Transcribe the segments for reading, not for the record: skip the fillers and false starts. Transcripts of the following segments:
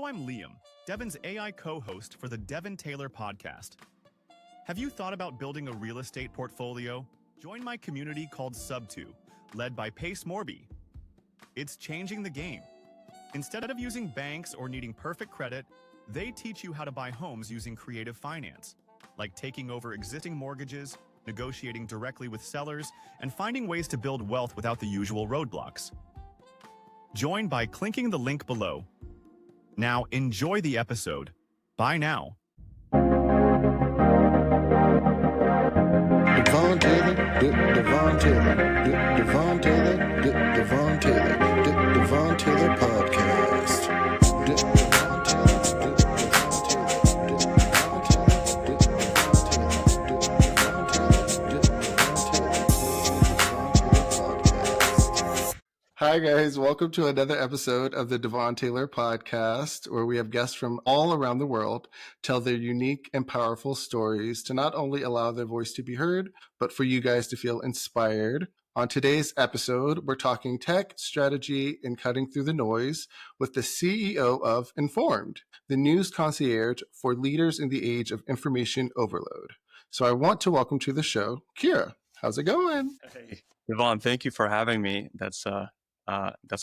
I'm Liam, Devon's AI co-host for the Devon Taylor podcast. Have you thought about building a real estate portfolio? Join my community called Sub2, led by Pace Morby. It's changing the game. Instead of using banks or needing perfect credit, they teach you how to buy homes using creative finance, like taking over existing mortgages, negotiating directly with sellers, and finding ways to build wealth without the usual roadblocks. Join by clicking the link below. Now enjoy the episode. Bye now. Devon Taylor, Devon Taylor, Devon Taylor, Devon Taylor, Devon Taylor podcast. Devon Taylor, Hi guys, welcome to another episode of the Devon Taylor podcast, where we have guests from all around the world tell their unique and powerful stories to not only allow their voice to be heard, but for you guys to feel inspired. On today's episode, we're talking tech, strategy, and cutting through the noise with the CEO of Informed, the news concierge for leaders in the age of information overload. So I want to welcome to the show, Kira. How's it going? Hey, Devon, thank you for having me. That's a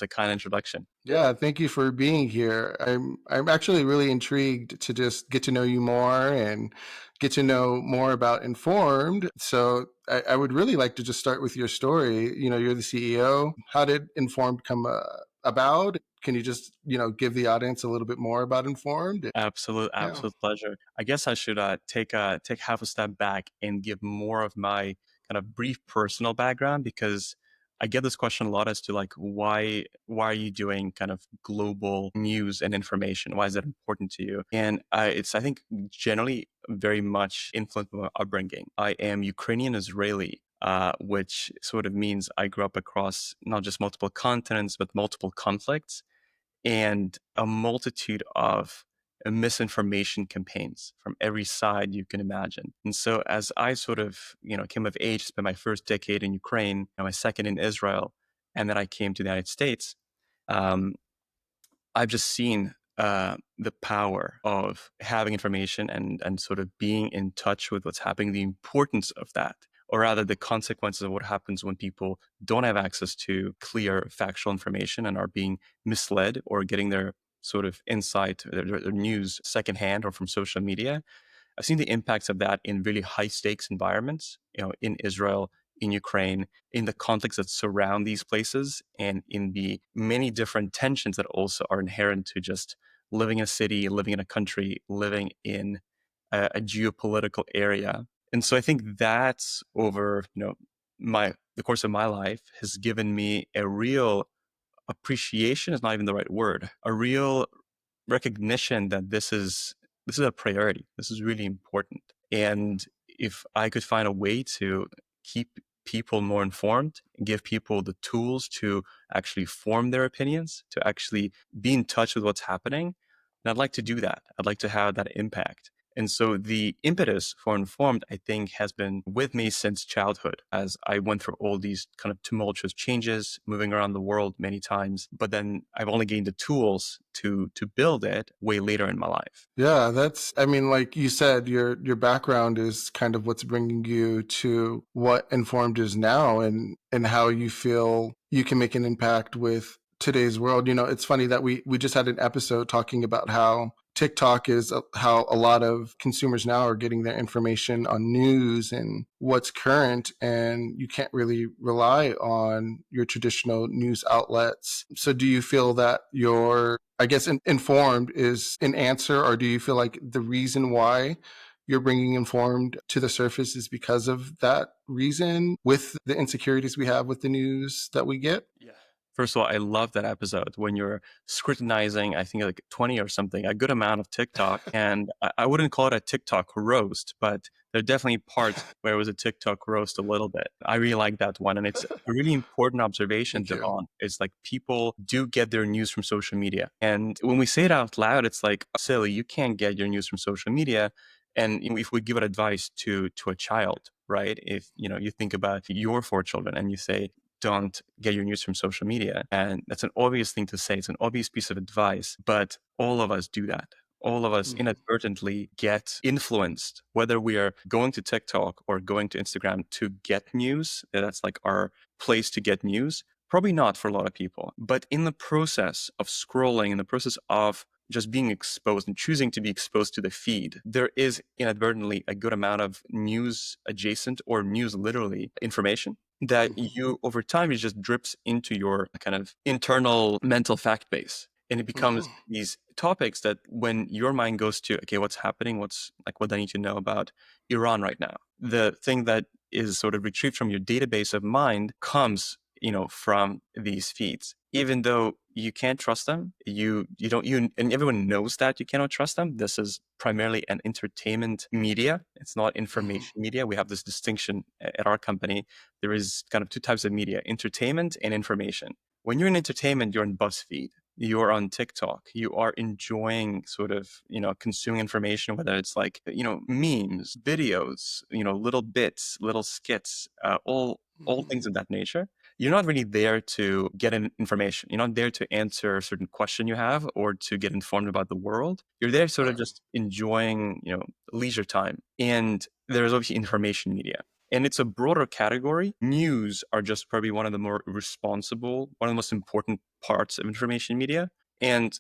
kind introduction. Yeah, thank you for being here. I'm actually really intrigued to just get to know you more and get to know more about Informed. So I would really like to just start with your story. You know, you're the CEO. How did Informed come about? Can you just, give the audience a little bit more about Informed? Absolute pleasure. I guess I should take half a step back and give more of my kind of brief personal background, because I get this question a lot as to like, why are you doing kind of global news and information? Why is that important to you? And it's, I think, generally very much influenced by my upbringing. I am Ukrainian Israeli, which sort of means I grew up across not just multiple continents, but multiple conflicts and a multitude of misinformation campaigns from every side you can imagine. And so as I sort of, came of age, spent my first decade in Ukraine, and my second in Israel, and then I came to the United States, I've just seen the power of having information and sort of being in touch with what's happening, the importance of that, or rather the consequences of what happens when people don't have access to clear factual information and are being misled or getting their sort of insight, their news secondhand or from social media. I've seen the impacts of that in really high stakes environments, in Israel, in Ukraine, in the conflicts that surround these places, and in the many different tensions that also are inherent to just living in a city, living in a country, living in a geopolitical area. And so I think that's over, the course of my life has given me a real appreciation is not even the right word, a real recognition that this is a priority. This is really important. And if I could find a way to keep people more informed, give people the tools to actually form their opinions, to actually be in touch with what's happening, then I'd like to do that. I'd like to have that impact. And so the impetus for Informed, I think, has been with me since childhood, as I went through all these kind of tumultuous changes, moving around the world many times. But then I've only gained the tools to build it way later in my life. Yeah, like you said, your background is kind of what's bringing you to what Informed is now and how you feel you can make an impact with today's world. It's funny that we just had an episode talking about how TikTok is how a lot of consumers now are getting their information on news and what's current, and you can't really rely on your traditional news outlets. So do you feel that Informed is an answer, or do you feel like the reason why you're bringing Informed to the surface is because of that reason, with the insecurities we have with the news that we get? Yeah. First of all, I love that episode when you're scrutinizing, I think like 20 or something, a good amount of TikTok. And I wouldn't call it a TikTok roast, but there are definitely parts where it was a TikTok roast a little bit. I really like that one. And it's a really important observation, Devon. It's like people do get their news from social media. And when we say it out loud, it's like, silly, you can't get your news from social media. And if we give it advice to a child, right? If you think about your 4 children and you say, don't get your news from social media. And that's an obvious thing to say. It's an obvious piece of advice, but all of us do that. All of us inadvertently get influenced, whether we are going to TikTok or going to Instagram to get news. That's like our place to get news. Probably not for a lot of people. But in the process of scrolling, in the process of just being exposed and choosing to be exposed to the feed, there is inadvertently a good amount of news adjacent or news literally information that you over time, it just drips into your kind of internal mental fact base. And it becomes these topics that when your mind goes to, okay, what's happening? What's like what I need to know about Iran right now? The thing that is sort of retrieved from your database of mind comes, from these feeds. Even though you can't trust them, and everyone knows that you cannot trust them. This is primarily an entertainment media. It's not information media. We have this distinction at our company. There is kind of two types of media: entertainment and information. When you're in entertainment, you're in BuzzFeed. You're on TikTok, you are enjoying sort of, consuming information, whether it's like, memes, videos, little bits, little skits, all things of that nature. You're not really there to get information. You're not there to answer a certain question you have or to get informed about the world. You're there sort of just enjoying, leisure time. And there's obviously information media. And it's a broader category. News are just probably one of the more responsible, one of the most important parts of information media. And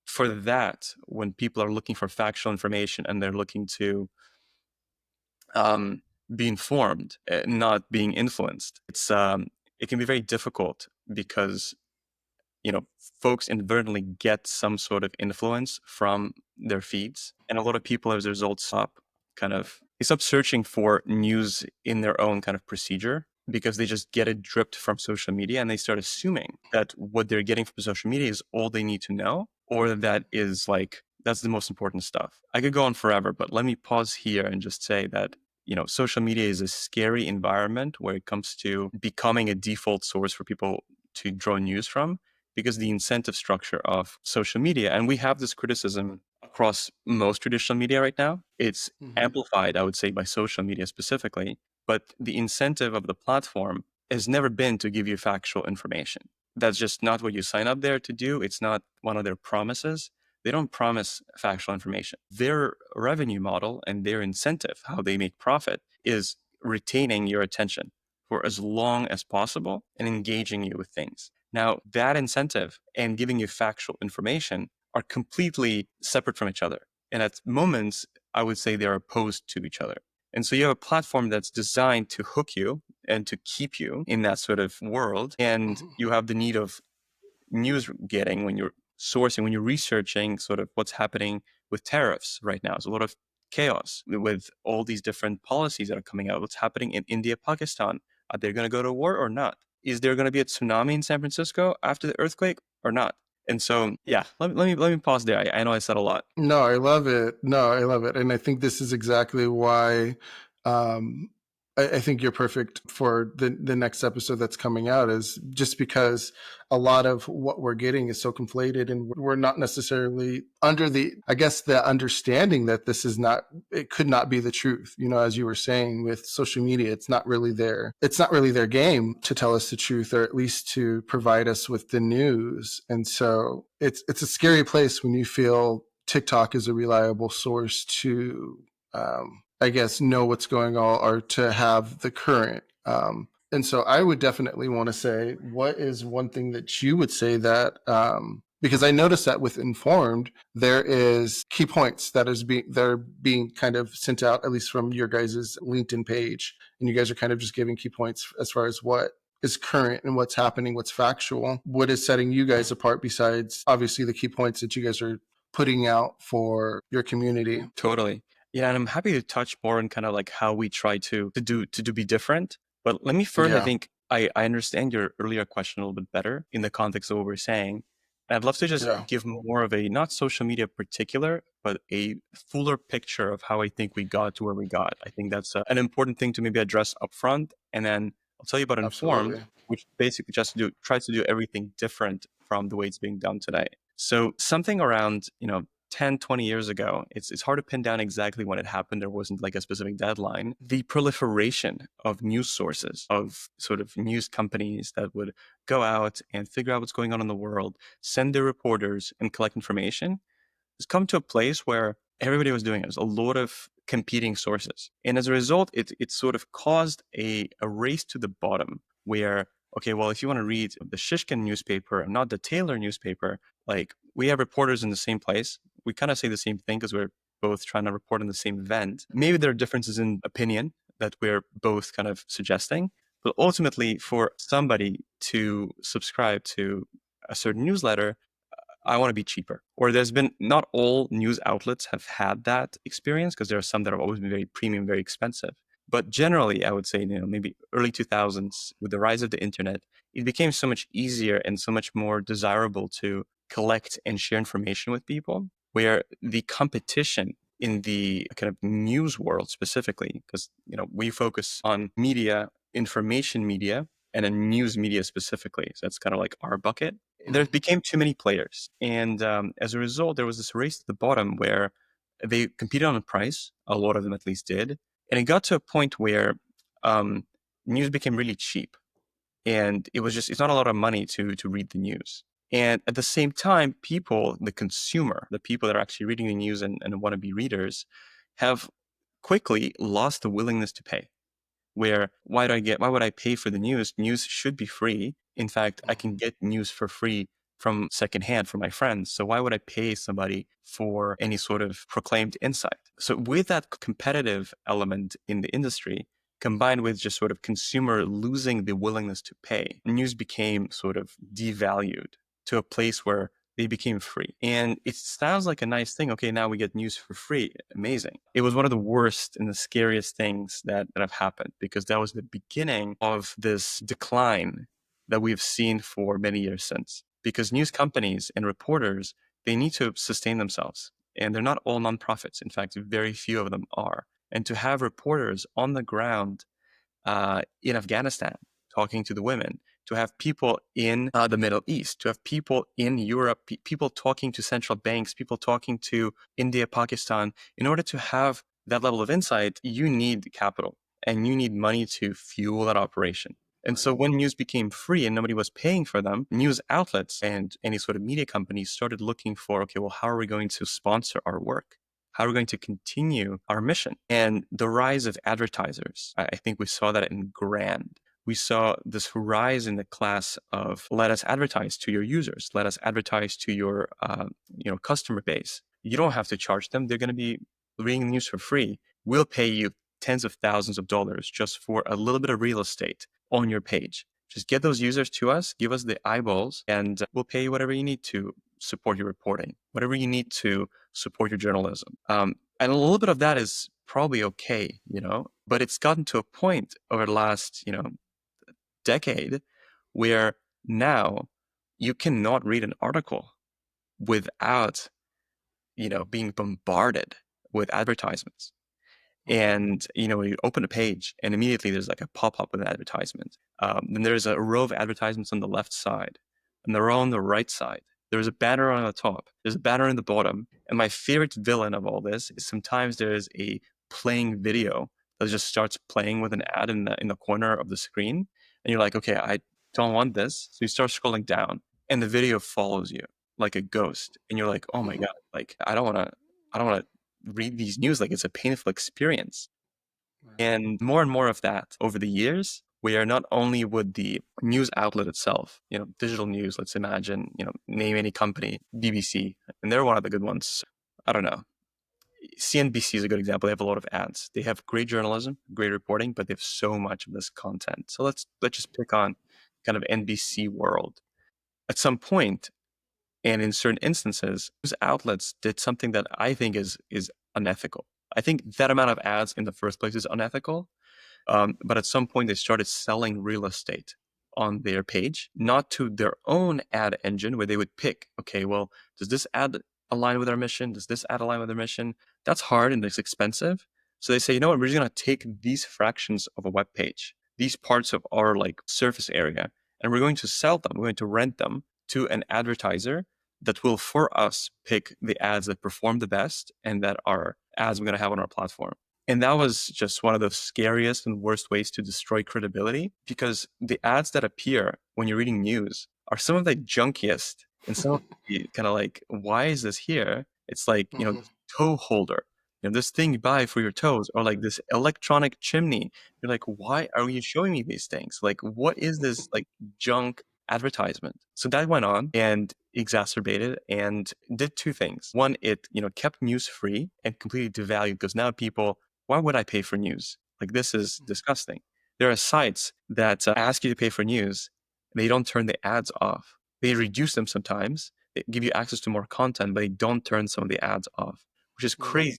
for that, when people are looking for factual information and they're looking to be informed, not being influenced, it can be very difficult because, folks inadvertently get some sort of influence from their feeds. And a lot of people, as a result, they stop searching for news in their own kind of procedure because they just get it dripped from social media, and they start assuming that what they're getting from social media is all they need to know, or that's the most important stuff. I could go on forever, but let me pause here and just say that, social media is a scary environment where it comes to becoming a default source for people to draw news from, because the incentive structure of social media, and we have this criticism across most traditional media right now, it's amplified, I would say, by social media specifically, but the incentive of the platform has never been to give you factual information. That's just not what you sign up there to do. It's not one of their promises. They don't promise factual information. Their revenue model and their incentive, how they make profit, is retaining your attention for as long as possible and engaging you with things. Now, that incentive and giving you factual information are completely separate from each other. And at moments, I would say they're opposed to each other. And so you have a platform that's designed to hook you and to keep you in that sort of world. And you have the need of news getting when you're sourcing, when you're researching sort of what's happening with tariffs right now. There's a lot of chaos with all these different policies that are coming out. What's happening in India, Pakistan? Are they going to go to war or not? Is there going to be a tsunami in San Francisco after the earthquake or not? And so, yeah, let me pause there. I know I said a lot. No, I love it. And I think this is exactly why I think you're perfect for the next episode that's coming out, is just because a lot of what we're getting is so conflated, and we're not necessarily under the understanding that it could not be the truth. As you were saying with social media, it's not really their game to tell us the truth, or at least to provide us with the news. And so it's a scary place when you feel TikTok is a reliable source to, know what's going on, or to have the current. And so I would definitely want to say, what is one thing that you would say that, because I noticed that with Informed, there is key points that are being kind of sent out, at least from your guys' LinkedIn page. And you guys are kind of just giving key points as far as what is current and what's happening, what's factual. What is setting you guys apart besides obviously the key points that you guys are putting out for your community? Totally. Yeah, and I'm happy to touch more on kind of like how we try to be different. But let me first, I think I understand your earlier question a little bit better in the context of what we're saying. And I'd love to just give more of a, not social media particular, but a fuller picture of how I think we got to where we got. I think that's an important thing to maybe address upfront. And then I'll tell you about Informed, which basically tries to do everything different from the way it's being done today. So something around, 10, 20 years ago, it's hard to pin down exactly when it happened. There wasn't like a specific deadline. The proliferation of news sources, of sort of news companies that would go out and figure out what's going on in the world, send their reporters and collect information, has come to a place where everybody was doing it. There's a lot of competing sources. And as a result, it sort of caused a race to the bottom where, okay, well, if you want to read the Shishkin newspaper and not the Taylor newspaper, like we have reporters in the same place. We kind of say the same thing because we're both trying to report on the same event. Maybe there are differences in opinion that we're both kind of suggesting, but ultimately for somebody to subscribe to a certain newsletter, I want to be cheaper. Or there's been, not all news outlets have had that experience because there are some that have always been very premium, very expensive. But generally, I would say, maybe early 2000s, with the rise of the internet, it became so much easier and so much more desirable to collect and share information with people, where the competition in the kind of news world specifically, because, we focus on media, information media, and then news media specifically. So that's kind of like our bucket. There became too many players. And as a result, there was this race to the bottom where they competed on the price. A lot of them at least did. And it got to a point where news became really cheap. And it's not a lot of money to read the news. And at the same time, people, the consumer, the people that are actually reading the news and want to be readers, have quickly lost the willingness to pay. Where why would I pay for the news? News should be free. In fact, I can get news for free from secondhand from my friends. So why would I pay somebody for any sort of proclaimed insight? So with that competitive element in the industry, combined with just sort of consumer losing the willingness to pay, news became sort of devalued to a place where they became free. And it sounds like a nice thing. Okay, now we get news for free. Amazing. It was one of the worst and the scariest things that have happened, because that was the beginning of this decline that we've seen for many years since. Because news companies and reporters, they need to sustain themselves. And they're not all nonprofits. In fact, very few of them are. And to have reporters on the ground in Afghanistan talking to the women, to have people in the Middle East, to have people in Europe, people talking to central banks, people talking to India, Pakistan. In order to have that level of insight, you need capital and you need money to fuel that operation. And so when news became free and nobody was paying for them, news outlets and any sort of media companies started looking for, okay, well, how are we going to sponsor our work? How are we going to continue our mission? And the rise of advertisers, I think we saw that in grand. We saw this rise in the class of, let us advertise to your users, let us advertise to your customer base. You don't have to charge them. They're going to be reading the news for free. We'll pay you tens of thousands of dollars just for a little bit of real estate on your page. Just get those users to us, give us the eyeballs, and we'll pay you whatever you need to support your reporting, whatever you need to support your journalism. And a little bit of that is probably okay, but it's gotten to a point over the last, decade where now you cannot read an article without, being bombarded with advertisements. And, you open a page and immediately there's like a pop-up with an advertisement. Then there's a row of advertisements on the left side and the row on the right side. There's a banner on the top. There's a banner in the bottom. And my favorite villain of all this is sometimes there's a playing video that just starts playing with an ad in the corner of the screen. And you're like, okay, I don't want this. So you start scrolling down and the video follows you like a ghost. And you're like, oh my God, like I don't want to read these news. Like it's a painful experience. And more of that over the years, where not only would the news outlet itself, digital news, let's imagine, name any company, BBC, and they're one of the good ones. I don't know. CNBC is a good example. They have a lot of ads. They have great journalism, great reporting, but they have so much of this content. So let's just pick on kind of NBC world. At some point, and in certain instances, news outlets did something that I think is unethical. I think that amount of ads in the first place is unethical. But at some point, they started selling real estate on their page, not to their own ad engine, where they would pick, okay, well, does this ad align with our mission? Does this ad align with our mission? That's hard and it's expensive. So they say, you know what, we're just going to take these fractions of a web page, these parts of our like surface area, and we're going to sell them. We're going to rent them to an advertiser that will, for us, pick the ads that perform the best and that are ads we're going to have on our platform. And that was just one of the scariest and worst ways to destroy credibility, because the ads that appear when you're reading news are some of the junkiest and some of the kind of like, why is this here? It's like, this toe holder, this thing you buy for your toes, or like this electronic chimney. You're like, why are you showing me these things? Like, what is this like junk advertisement? So that went on and exacerbated and did two things. One, it kept news free and completely devalued, because now people, why would I pay for news? Like, this is disgusting. There are sites that ask you to pay for news. They don't turn the ads off. They reduce them sometimes. They give you access to more content, but they don't turn some of the ads off, which is crazy.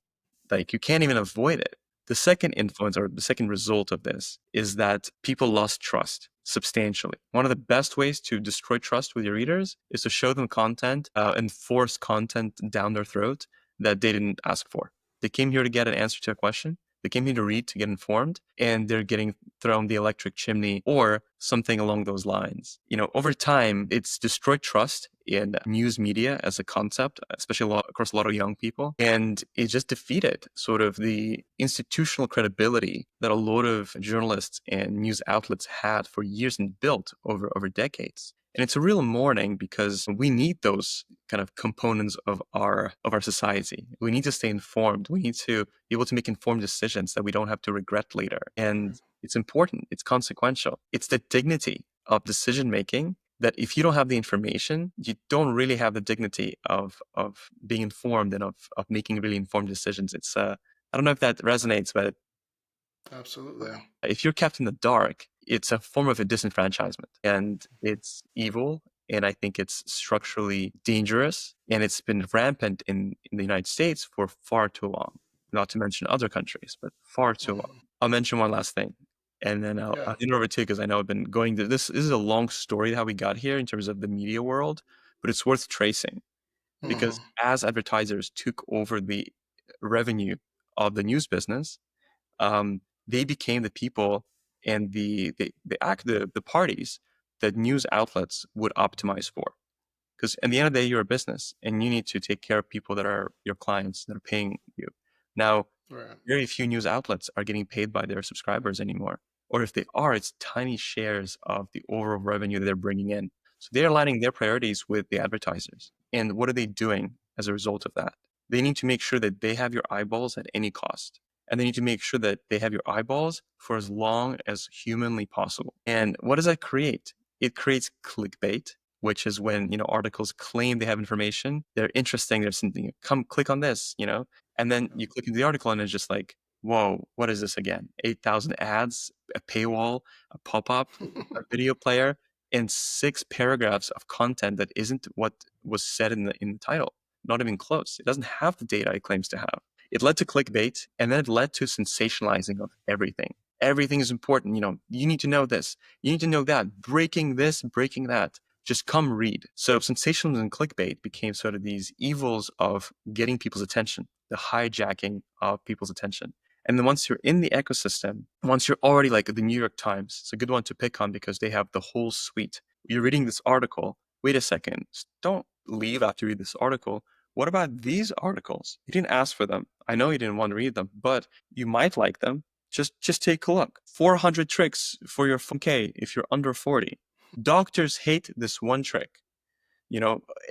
Like, you can't even avoid it. The second influence, or the second result of this, is that people lost trust substantially. One of the best ways to destroy trust with your readers is to show them content and force content down their throat that they didn't ask for. They came here to get an answer to a question. They came here to read, to get informed, and they're getting thrown the electric chimney or something along those lines. Over time, it's destroyed trust in news media as a concept, especially across a lot of young people. And it just defeated sort of the institutional credibility that a lot of journalists and news outlets had for years and built over decades. And it's a real mourning, because we need those kind of components of our society. We need to stay informed. We need to be able to make informed decisions that we don't have to regret later. And it's important. It's consequential. It's the dignity of decision making that if you don't have the information, you don't really have the dignity of being informed and of making really informed decisions. It's I don't know if that resonates, but Absolutely. If you're kept in the dark, it's a form of a disenfranchisement, and it's evil. And I think it's structurally dangerous, and it's been rampant in the United States for far too long, not to mention other countries, but far too long. I'll mention one last thing, and then I'll hand it over to you, because I know I've been going to this. This is a long story how we got here in terms of the media world, but it's worth tracing, because as advertisers took over the revenue of the news business, they became the people and the parties that news outlets would optimize for. Because at the end of the day, you're a business, and you need to take care of people that are your clients, that are paying you. Now, very few news outlets are getting paid by their subscribers anymore. Or if they are, it's tiny shares of the overall revenue that they're bringing in. So they're aligning their priorities with the advertisers. And what are they doing as a result of that? They need to make sure that they have your eyeballs at any cost. And they need to make sure that they have your eyeballs for as long as humanly possible. And what does that create? It creates clickbait, which is when, articles claim they have information. They're interesting. There's something, come click on this, and then you click into the article and it's just like, whoa, what is this again? 8,000 ads, a paywall, a pop-up, a video player, and 6 paragraphs of content that isn't what was said in the title. Not even close. It doesn't have the data it claims to have. It led to clickbait, and then it led to sensationalizing of everything. Everything is important. You need to know this. You need to know that. Breaking this, breaking that. Just come read. So sensationalism and clickbait became sort of these evils of getting people's attention, the hijacking of people's attention. And then once you're in the ecosystem, once you're already like the New York Times, it's a good one to pick on because they have the whole suite. You're reading this article. Wait a second. Don't leave after you read this article. What about these articles? You didn't ask for them. I know you didn't want to read them, but you might like them. Just take a look. 400 tricks for your 4K if you're under 40. Doctors hate this one trick.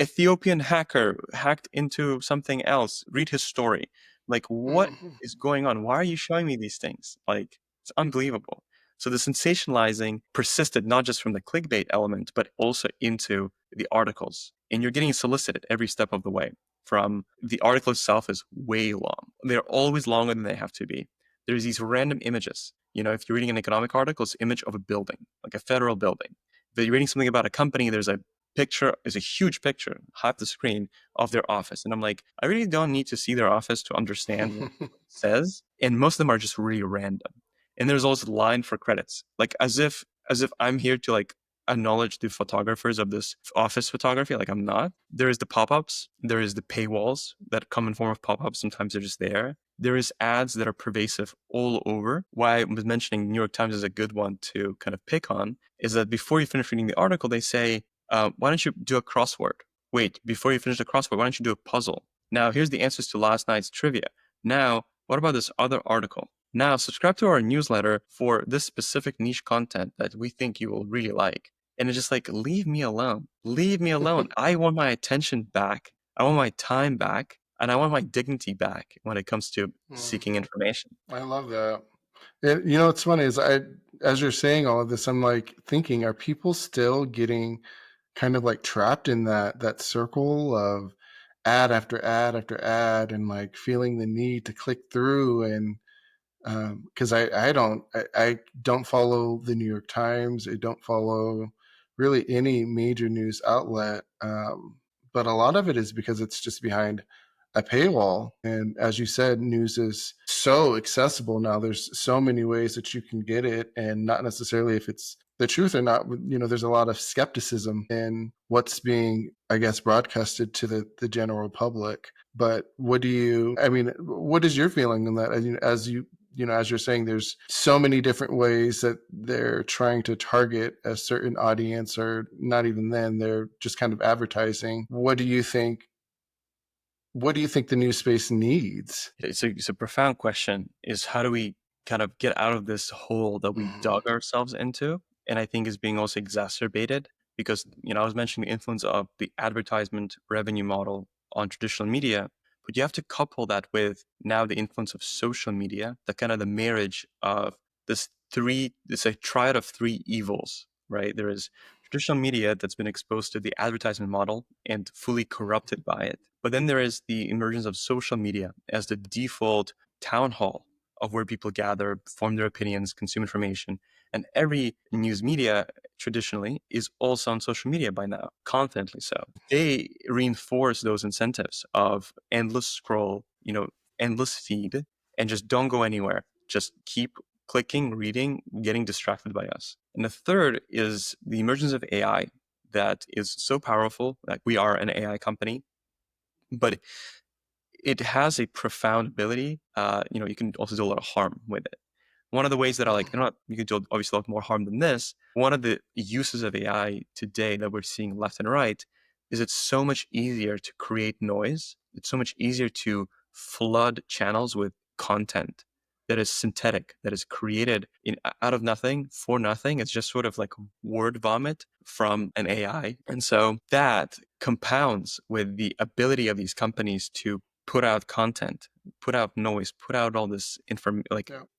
Ethiopian hacker hacked into something else. Read his story. Like, what is going on? Why are you showing me these things? Like, it's unbelievable. So the sensationalizing persisted not just from the clickbait element, but also into the articles. And you're getting solicited every step of the way. From the article itself is way long. They're always longer than they have to be. There's these random images. If you're reading an economic article, it's an image of a building, like a federal building. If you're reading something about a company, there's a picture, is a huge picture, half the screen of their office. And I'm like, I really don't need to see their office to understand what it says. And most of them are just really random. And there's also a line for credits, like as if I'm here to like acknowledge the photographers of this office photography. Like, I'm not. There is the pop-ups. There is the paywalls that come in form of pop-ups. Sometimes they're just there. There is ads that are pervasive all over. Why I was mentioning New York Times is a good one to kind of pick on is that before you finish reading the article, they say, why don't you do a crossword? Wait, before you finish the crossword, why don't you do a puzzle? Now, here's the answers to last night's trivia. Now, what about this other article? Now, subscribe to our newsletter for this specific niche content that we think you will really like. And it's just like, leave me alone. Leave me alone. I want my attention back. I want my time back. And I want my dignity back when it comes to seeking information. I love that. And, what's funny is as you're saying all of this, I'm like thinking, are people still getting kind of like trapped in that circle of ad after ad after ad, and like feeling the need to click through? And because I don't follow the New York Times, I don't follow really any major news outlet, but a lot of it is because it's just behind a paywall. And as you said, news is so accessible now. There's so many ways that you can get it, and not necessarily if it's the truth or not. There's a lot of skepticism in what's being, I guess, broadcasted to the general public. But what is your feeling on that? As you're saying, there's so many different ways that they're trying to target a certain audience, or not even then, they're just kind of advertising. What do you think the news space needs? It's a profound question, is how do we kind of get out of this hole that we dug ourselves into? And I think is being also exacerbated because, I was mentioning the influence of the advertisement revenue model on traditional media, but you have to couple that with now the influence of social media, the marriage of this a triad of three evils, right? There is traditional media that's been exposed to the advertisement model and fully corrupted by it. But then there is the emergence of social media as the default town hall of where people gather, form their opinions, consume information. And every news media traditionally is also on social media by now, confidently so. They reinforce those incentives of endless scroll, endless feed, and just don't go anywhere. Just keep clicking, reading, getting distracted by us. And the third is the emergence of AI that is so powerful. Like, we are an AI company, but it has a profound ability. You can also do a lot of harm with it. One of the ways that you can do obviously a lot more harm than this. One of the uses of AI today that we're seeing left and right is it's so much easier to create noise. It's so much easier to flood channels with content that is synthetic, that is created out of nothing for nothing. It's just sort of like word vomit from an AI. And so that compounds with the ability of these companies to put out content, put out noise, put out all this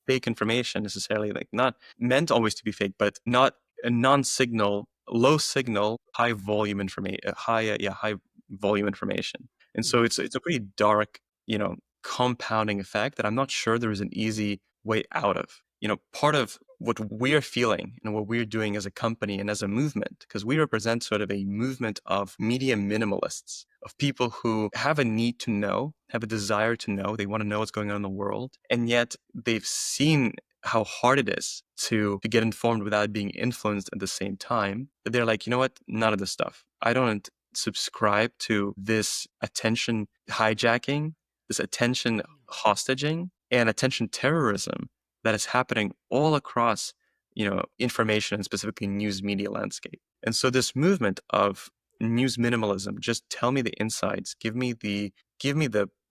fake information, necessarily, like not meant always to be fake, but not a non-signal, low signal, high volume information, high volume information. And so it's a pretty dark, compounding effect that I'm not sure there is an easy way out of. Part of what we're feeling and what we're doing as a company and as a movement, because we represent sort of a movement of media minimalists, of people who have a need to know, have a desire to know, they want to know what's going on in the world, and yet they've seen how hard it is to get informed without being influenced at the same time, that they're like, you know what, none of this stuff. I don't subscribe to this attention hijacking, this attention hostaging, and attention terrorism that is happening all across, information and specifically news media landscape. And so this movement of news minimalism, just tell me the insides, give me the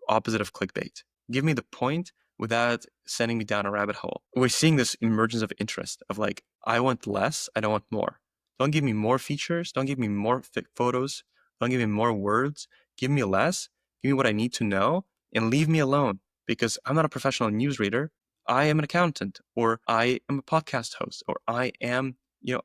opposite of clickbait, give me the point without sending me down a rabbit hole. We're seeing this emergence of interest of like, I want less, I don't want more. Don't give me more features, don't give me more photos, don't give me more words, give me less, give me what I need to know, and leave me alone, because I'm not a professional news reader. I am an accountant, or I am a podcast host, or I am,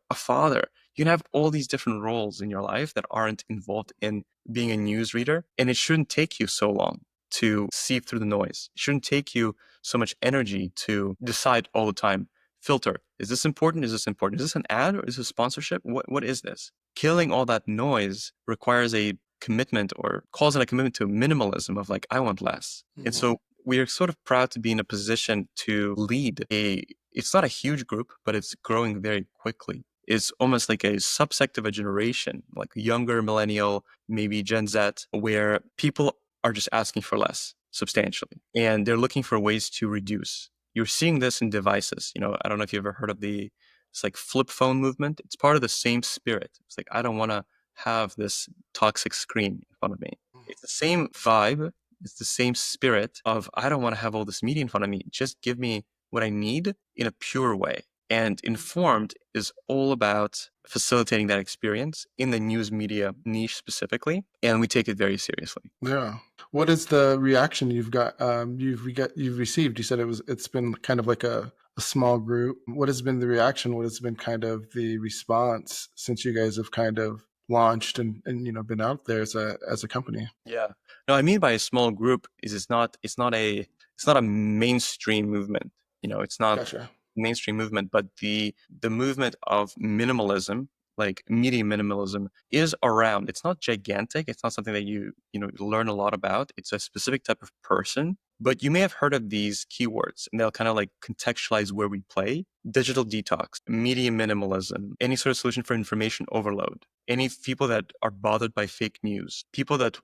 a father. You can have all these different roles in your life that aren't involved in being a news reader. And it shouldn't take you so long to sieve through the noise. It shouldn't take you so much energy to decide all the time, filter, is this important? Is this important? Is this an ad or is this sponsorship? What is this? Killing all that noise requires a commitment, or calls in a commitment to minimalism of like, I want less. Mm-hmm. And so we are sort of proud to be in a position to lead it's not a huge group, but it's growing very quickly. It's almost like a subsect of a generation, like younger millennial, maybe Gen Z, where people are just asking for less substantially. And they're looking for ways to reduce. You're seeing this in devices. I don't know if you ever heard of it's like flip phone movement. It's part of the same spirit. It's like, I don't want to have this toxic screen in front of me. It's the same vibe. It's the same spirit of, I don't want to have all this media in front of me. Just give me what I need in a pure way. And Informed is all about facilitating that experience in the news media niche specifically. And we take it very seriously. Yeah. What is the reaction you've received? You said it's been kind of like a small group. What has been the reaction? What has been kind of the response since you guys have kind of launched and been out there as a company? Yeah. No, I mean by a small group is it's not a mainstream movement. It's not Gotcha. mainstream movement, but the movement of minimalism, like media minimalism, is around. It's not gigantic. It's not something that you learn a lot about. It's a specific type of person. But you may have heard of these keywords, and they'll kind of like contextualize where we play. Digital detox, media minimalism, any sort of solution for information overload, any people that are bothered by fake news, people that,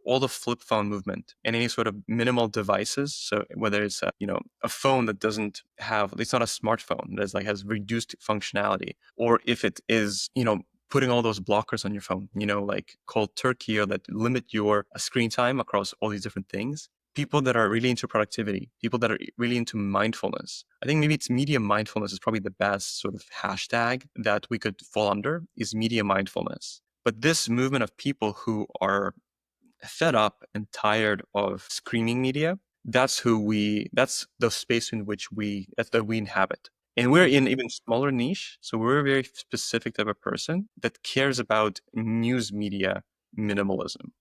all the flip phone movement, and any sort of minimal devices. So whether it's a phone that doesn't have, it's not a smartphone, that has reduced functionality, or if it is, putting all those blockers on your phone, like cold turkey, or that limit your screen time across all these different things. People that are really into productivity, people that are really into mindfulness. I think maybe it's media mindfulness is probably the best sort of hashtag that we could fall under, is media mindfulness. But this movement of people who are fed up and tired of screaming media, that's the space in which we inhabit. And we're in even smaller niche. So we're a very specific type of person that cares about news media minimalism.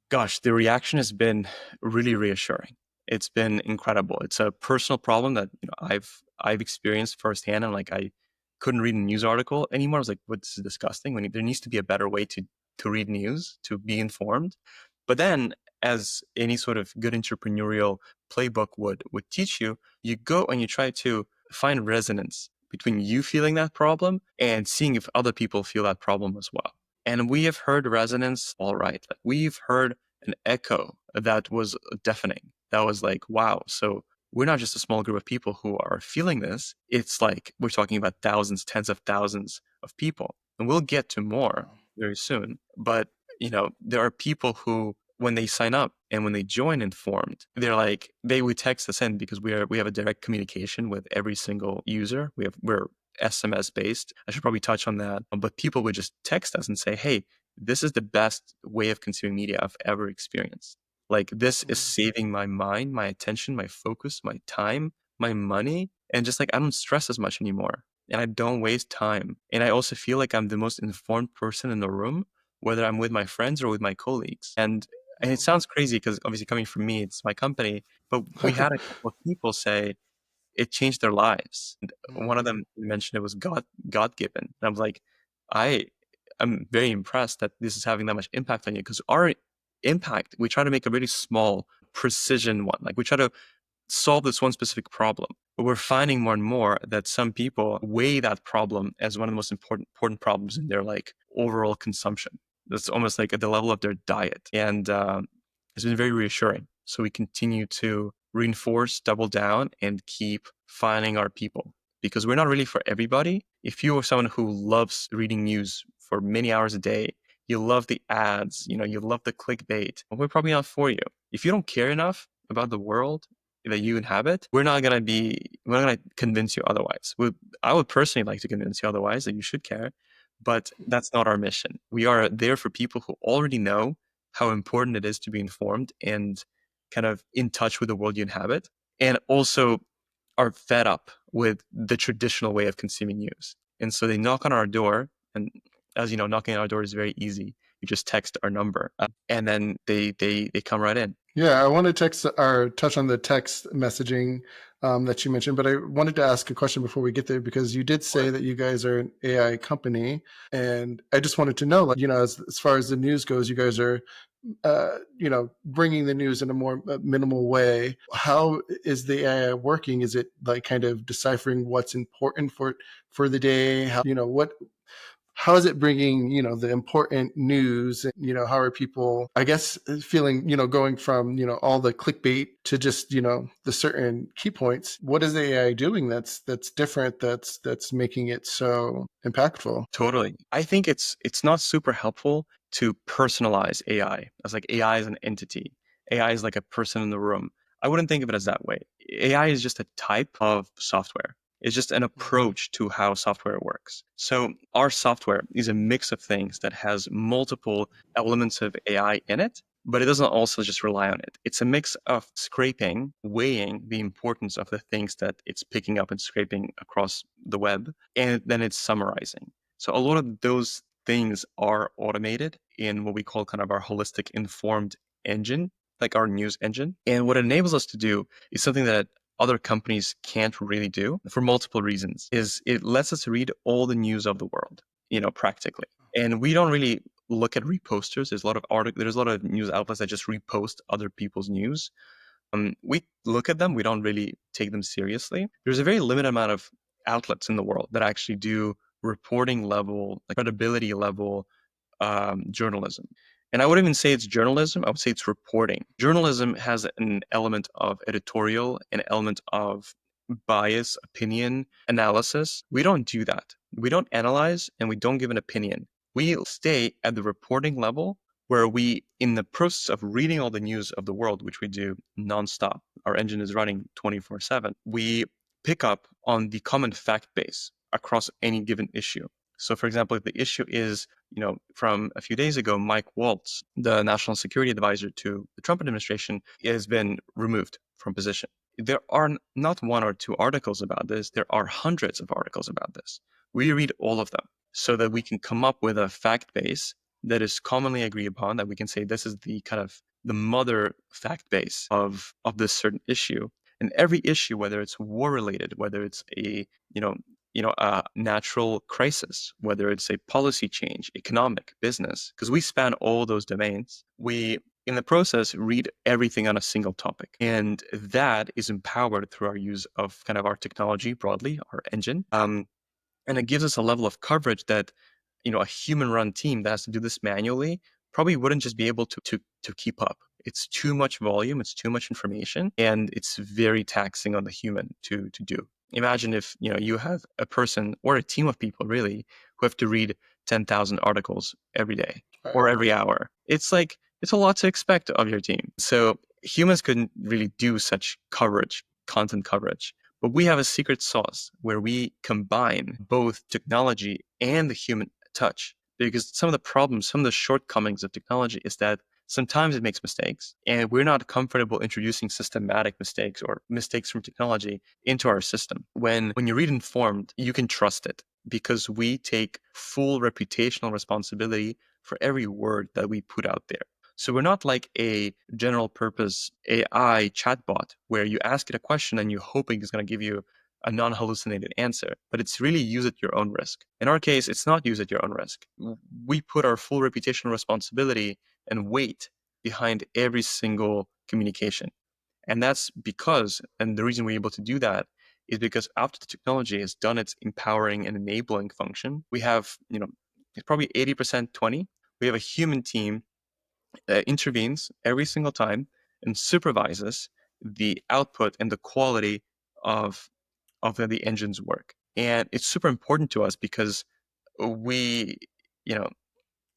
Gosh, the reaction has been really reassuring. It's been incredible. It's a personal problem that I've experienced firsthand, and I couldn't read a news article anymore. I was like, "What? This is disgusting." There needs to be a better way to read news, to be informed. But then, as any sort of good entrepreneurial playbook would teach you, you go and you try to find resonance between you feeling that problem and seeing if other people feel that problem as well. And we have heard resonance, all right. We've heard an echo that was deafening. That was like, wow. So we're not just a small group of people who are feeling this. It's like we're talking about thousands, tens of thousands of people. And we'll get to more very soon. But, there are people who, when they sign up and when they join Informed, they would text us in, because we have a direct communication with every single user. We're SMS based. I should probably touch on that. But people would just text us and say, "Hey, this is the best way of consuming media I've ever experienced. This is saving my mind, my attention, my focus, my time, my money. And just I don't stress as much anymore. And I don't waste time. And I also feel like I'm the most informed person in the room, whether I'm with my friends or with my colleagues." And it sounds crazy because obviously coming from me, it's my company. But we had a couple of people say, it changed their lives. And one of them mentioned it was God-given. And I was like, I'm very impressed that this is having that much impact on you, because our impact, we try to make a really small precision one. We try to solve this one specific problem. But we're finding more and more that some people weigh that problem as one of the most important problems in their overall consumption. That's almost at the level of their diet. And it's been very reassuring. So we continue to reinforce, double down, and keep finding our people, because we're not really for everybody. If you are someone who loves reading news for many hours a day, you love the ads, you love the clickbait, well, we're probably not for you. If you don't care enough about the world that you inhabit, we're not going to convince you otherwise. I would personally like to convince you otherwise, that you should care, but that's not our mission. We are there for people who already know how important it is to be informed and kind of in touch with the world you inhabit, and also are fed up with the traditional way of consuming news. And so they knock on our door, and as you know, knocking on our door is very easy. You just text our number, and then they come right in. Yeah, I want to touch on the text messaging that you mentioned, but I wanted to ask a question before we get there, because you did say that you guys are an AI company, and I just wanted to know, as far as the news goes, you guys are bringing the news in a more minimal way. How is the AI working? Is it kind of deciphering what's important for the day? How, how is it bringing, the important news? And, how are people, I guess, feeling, going from, all the clickbait to just, the certain key points? What is AI doing that's different, that's making it so impactful? Totally. I think it's not super helpful to personalize AI as like AI is an entity. AI is like a person in the room. I wouldn't think of it as that way. AI is just a type of software. It's just an approach to how software works. So our software is a mix of things that has multiple elements of AI in it, but it doesn't also just rely on it. It's a mix of scraping, weighing the importance of the things that it's picking up and scraping across the web, and then it's summarizing. So a lot of those things are automated in what we call kind of our holistic informed engine, like our news engine. And what it enables us to do is something that other companies can't really do for multiple reasons, is it lets us read all the news of the world, practically. And we don't really look at reposters. There's a lot of news outlets that just repost other people's news. We look at them. We don't really take them seriously. There's a very limited amount of outlets in the world that actually do reporting level, like credibility level journalism. And I wouldn't even say it's journalism. I would say it's reporting. Journalism has an element of editorial, an element of bias, opinion, analysis. We don't do that. We don't analyze and we don't give an opinion. We stay at the reporting level where we, in the process of reading all the news of the world, which we do nonstop, our engine is running 24/7, we pick up on the common fact base across any given issue. So, for example, if the issue is, from a few days ago, Mike Waltz, the national security advisor to the Trump administration, has been removed from position. There are not one or two articles about this. There are hundreds of articles about this. We read all of them so that we can come up with a fact base that is commonly agreed upon, that we can say this is the kind of the mother fact base of this certain issue. And every issue, whether it's war related, whether it's a a natural crisis, whether it's a policy change, economic, business, because we span all those domains, we, in the process, read everything on a single topic. And that is empowered through our use of kind of our technology broadly, our engine. And it gives us a level of coverage that, a human-run team that has to do this manually probably wouldn't just be able to keep up. It's too much volume, it's too much information, and it's very taxing on the human to do. Imagine if you have a person or a team of people really who have to read 10,000 articles every day or every hour. It's a lot to expect of your team. So humans couldn't really do such coverage, content coverage. But we have a secret sauce where we combine both technology and the human touch. Because some of the problems, some of the shortcomings of technology is that sometimes it makes mistakes, and we're not comfortable introducing systematic mistakes or mistakes from technology into our system. When you read informed, you can trust it because we take full reputational responsibility for every word that we put out there. So we're not like a general purpose AI chatbot where you ask it a question and you're hoping it's going to give you a non-hallucinated answer, but it's really use at your own risk. In our case, it's not use at your own risk. We put our full reputational responsibility and weight behind every single communication. And that's because, and the reason we're able to do that is because after the technology has done its empowering and enabling function, we have, it's probably 80% 20. We have a human team that intervenes every single time and supervises the output and the quality of the engine's work. And it's super important to us because we,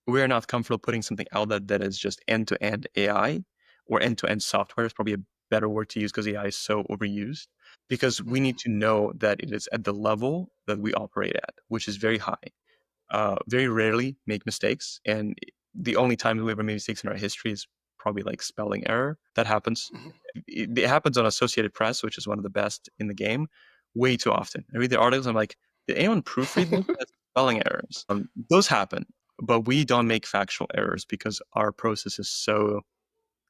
we're not comfortable putting something out that is just end-to-end AI, or end-to-end software is probably a better word to use because AI is so overused, because we need to know that it is at the level that we operate at, which is very high. Very rarely make mistakes. And the only time we ever made mistakes in our history is probably like spelling error. That happens. It happens on Associated Press, which is one of the best in the game, way too often. I read the articles, I'm like, did anyone proofread this? That's spelling errors. Those happen, but we don't make factual errors because our process is so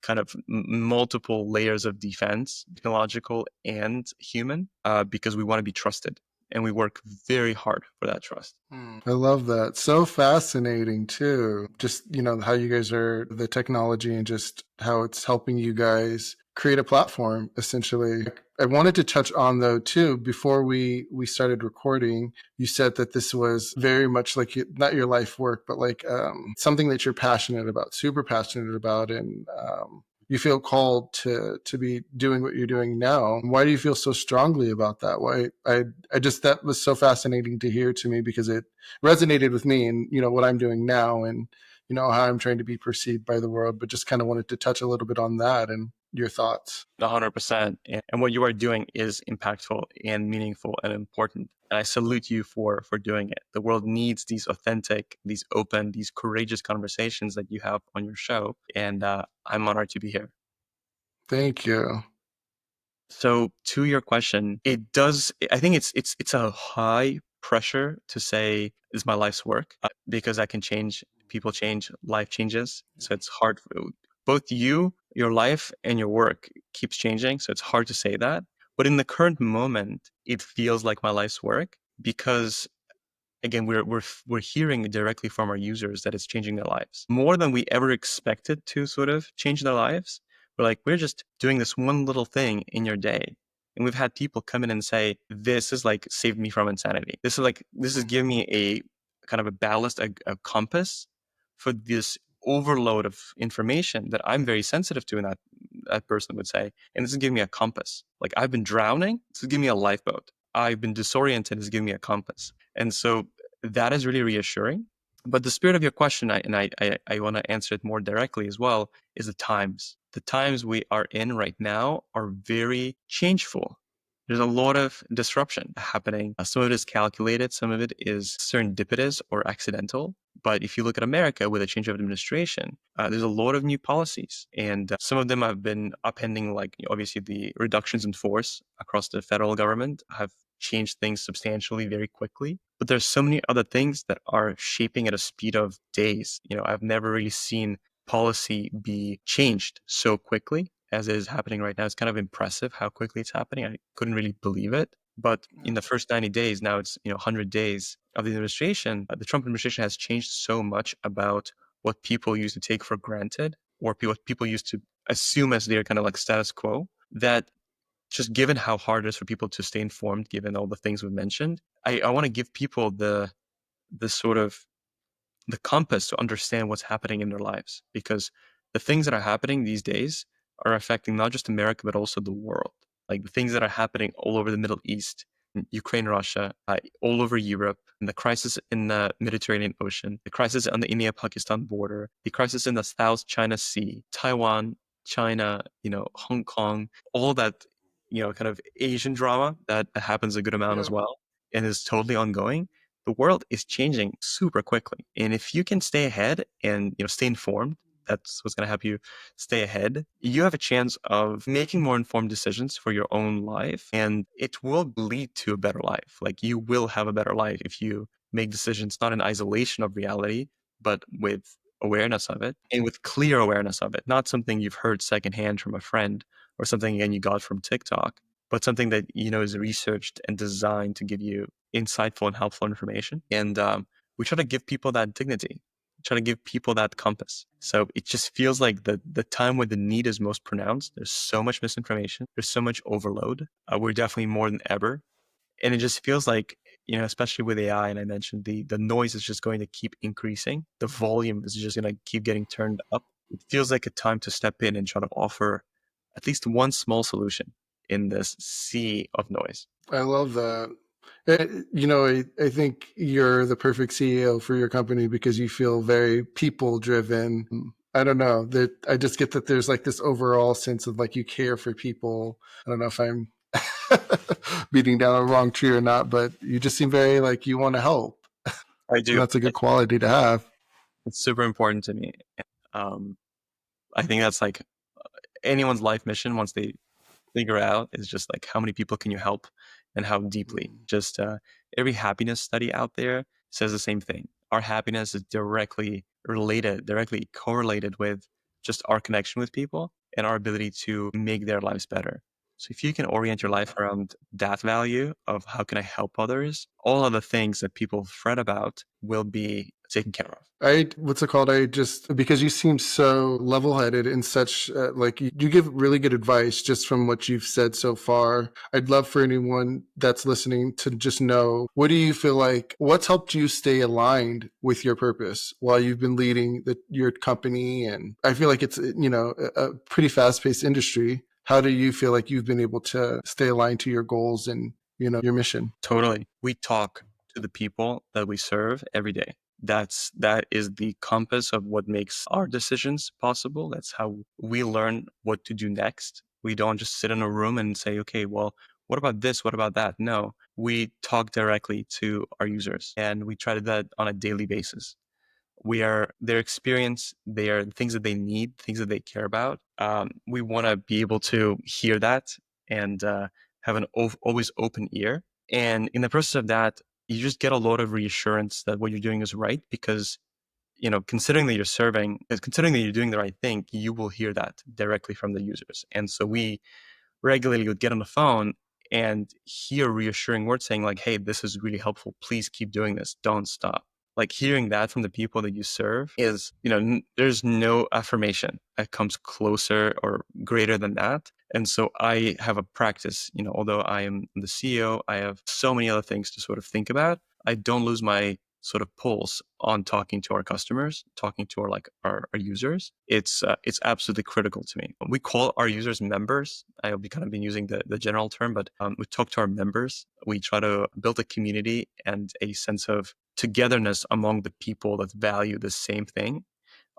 kind of multiple layers of defense, technological and human, because we want to be trusted. And we work very hard for that trust. I love that. So fascinating too. Just, how you guys are, the technology and just how it's helping you guys create a platform essentially. I wanted to touch on, though, too, before we started recording, you said that this was very much like not your life work, but like something that you're passionate about, super passionate about, and you feel called to be doing what you're doing now. Why do you feel so strongly about that? Why I just, that was so fascinating to hear to me, because it resonated with me and, you know, what I'm doing now, and, you know, how I'm trying to be perceived by the world, but just kind of wanted to touch a little bit on that and your thoughts. 100%. And what you are doing is impactful and meaningful and important. And I salute you for doing it. The world needs these authentic, these open, these courageous conversations that you have on your show. And I'm honored to be here. Thank you. So to your question, it does, I think it's a high pressure to say, is my life's work? Because I can change, people change, life changes. So it's hard for both you, your life, and your work keeps changing. So it's hard to say that. But in the current moment, it feels like my life's work because, again, we're hearing directly from our users that it's changing their lives more than we ever expected to sort of change their lives. We're just doing this one little thing in your day. And we've had people come in and say, this is like saved me from insanity. This is giving me a kind of a ballast, a compass for this overload of information that I'm very sensitive to. And that person would say, and this is giving me a compass. Like, I've been drowning. This is giving me a lifeboat. I've been disoriented. This is giving me a compass. And so that is really reassuring. But the spirit of your question, I want to answer it more directly as well, is the times. The times we are in right now are very changeful. There's a lot of disruption happening. Some of it is calculated, some of it is serendipitous or accidental. But if you look at America with a change of administration, there's a lot of new policies. And some of them have been upending, like obviously the reductions in force across the federal government have changed things substantially very quickly. But there's so many other things that are shaping at a speed of days. I've never really seen policy be changed so quickly as it is happening right now. It's kind of impressive how quickly it's happening. I couldn't really believe it. But in the first 90 days, now it's 100 days of the administration, the Trump administration has changed so much about what people used to take for granted, or what people used to assume as their kind of like status quo, that just given how hard it is for people to stay informed, given all the things we've mentioned, I want to give people the sort of the compass to understand what's happening in their lives, because the things that are happening these days are affecting not just America, but also the world. Like the things that are happening all over the Middle East, Ukraine, Russia, all over Europe, and the crisis in the Mediterranean Ocean, the crisis on the India-Pakistan border, the crisis in the South China Sea, Taiwan, China, Hong Kong, all that, kind of Asian drama that happens a good amount as well, and is totally ongoing. The world is changing super quickly. And if you can stay ahead and stay informed, that's what's going to help you stay ahead. You have a chance of making more informed decisions for your own life, and it will lead to a better life. Like, you will have a better life if you make decisions not in isolation of reality, but with awareness of it and with clear awareness of it. Not something you've heard secondhand from a friend or something, again, you got from TikTok, but something that is researched and designed to give you insightful and helpful information. And we try to give people that dignity, try to give people that compass. So it just feels like the time where the need is most pronounced. There's so much misinformation. There's so much overload. We're definitely more than ever. And it just feels like, especially with AI, and I mentioned the noise is just going to keep increasing. The volume is just going to keep getting turned up. It feels like a time to step in and try to offer at least one small solution in this sea of noise. I love that. I think you're the perfect CEO for your company because you feel very people driven. I don't know, that I just get that there's like this overall sense of like you care for people. I don't know if I'm beating down a wrong tree or not, but you just seem very like you want to help. I do. And that's a good quality to have. It's super important to me. I think that's like anyone's life mission once they figure out is just like how many people can you help and how deeply. Just every happiness study out there says the same thing. Our happiness is directly correlated with just our connection with people and our ability to make their lives better. So if you can orient your life around that value of how can I help others, all of the things that people fret about will be taken care of. What's it called? Because you seem so level-headed and such, like you give really good advice just from what you've said so far. I'd love for anyone that's listening to just know, what do you feel like, what's helped you stay aligned with your purpose while you've been leading your company? And I feel like it's, a pretty fast-paced industry. How do you feel like you've been able to stay aligned to your goals and, your mission? Totally. We talk to the people that we serve every day. That is the compass of what makes our decisions possible. That's how we learn what to do next. We don't just sit in a room and say, okay, well, what about this? What about that? No, we talk directly to our users, and we try to do that on a daily basis. We are their experience, they are things that they need, things that they care about. We want to be able to hear that and have an always open ear. And in the process of that, you just get a lot of reassurance that what you're doing is right, because considering that you're doing the right thing, you will hear that directly from the users. And so we regularly would get on the phone and hear reassuring words saying like, hey, this is really helpful, please keep doing this, don't stop. Like, hearing that from the people that you serve is, there's no affirmation that comes closer or greater than that. And so I have a practice, although I am the CEO, I have so many other things to sort of think about. I don't lose my sort of pulse on talking to our customers, talking to our users. It's absolutely critical to me. We call our users members. I'll be kind of been using the general term, but we talk to our members. We try to build a community and a sense of togetherness among the people that value the same thing